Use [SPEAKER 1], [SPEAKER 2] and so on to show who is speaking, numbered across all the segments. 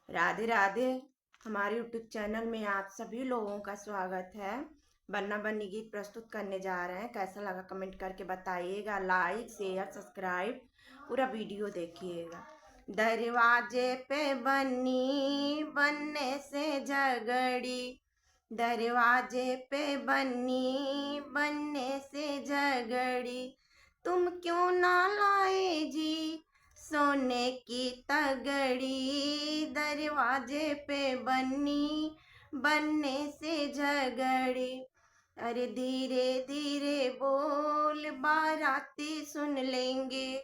[SPEAKER 1] राधे राधे। हमारे YouTube channel में आप सभी लोगों का स्वागत है। बन्ना बन्नी गीत प्रस्तुत करने जा रहे हैं। कैसा लगा कमेंट करके बताइएगा। लाइक शेयर सब्सक्राइब पूरा वीडियो देखिएगा। दरवाजे पे बन्नी बनने से झगड़ी, दरवाजे पे बन्नी बनने से झगड़ी, तुम क्यों ना लाए जी सोने की तगड़ी, दरवाजे पे बन्नी बनने से झगड़ी। अरे धीरे धीरे बोल बाराती सुन लेंगे,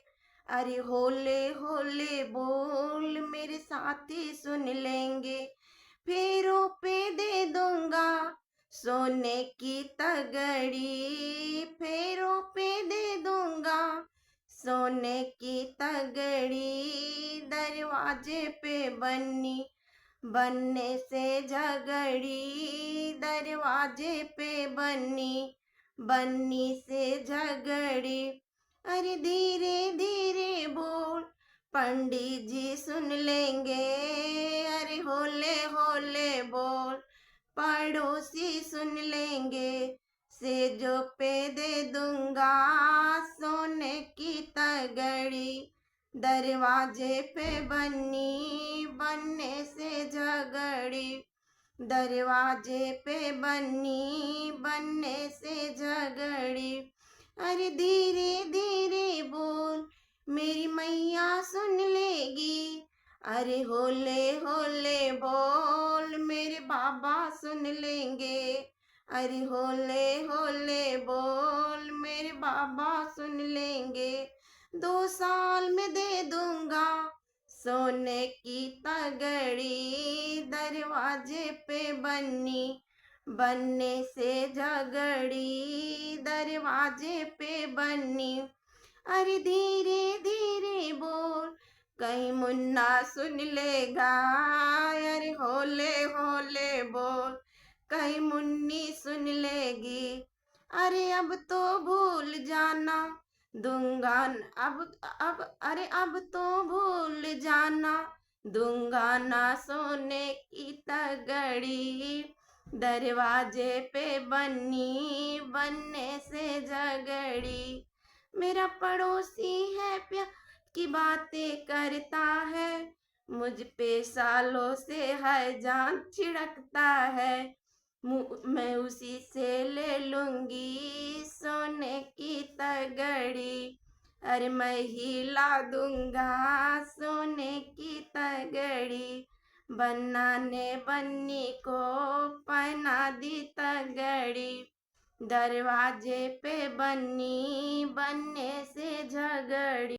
[SPEAKER 1] अरे होले होले बोल मेरे साथी सुन लेंगे। फेरों पे दे दूंगा सोने की तगड़ी, फेरों पे दे दूंगा सोने की तगड़ी, दरवाजे पे बन्नी बनने से झगड़ी, दरवाजे पे बन्नी बन्नी से झगड़ी। अरे धीरे धीरे बोल पंडित जी सुन लेंगे, अरे होले होले बोल पड़ोसी सुन लेंगे। सेजों पे दे दूंगा सोने की तगड़ी, दरवाजे पे बन्नी बनने से झगड़ी, दरवाजे पे बन्नी बनने से झगड़ी। अरे धीरे धीरे बोल मेरी मैया सुन लेगी, अरे होले होले बोल मेरे बाबा सुन लेंगे, अरे होले होले बोल मेरे बाबा सुन लेंगे। 2 साल में दे दूंगा सोने की तगड़ी, दरवाजे पे बन्नी बनने से झगड़ी, दरवाजे पे बन्नी। अरे धीरे धीरे बोल कहीं मुन्ना सुन लेगा, अरे होले होले बोल कहीं मुन्नी सुन लेगी। अरे अब तो भूल जाना दूंगा अब अरे अब तो भूल जाना दूंगा ना सोने की तगड़ी, दरवाजे पे बन्नी बनने से झगड़ी। मेरा पड़ोसी है प्यार की बातें करता है, मुझ पे सालों से है जान छिड़कता है। मैं उसी से ले लूंगी सोने की तगड़ी, अरे मैं ही ला दूंगा सोने की तगड़ी। बन्ना ने बन्नी को पहना दी तगड़ी, दरवाजे पे बन्नी बनने से झगड़ी।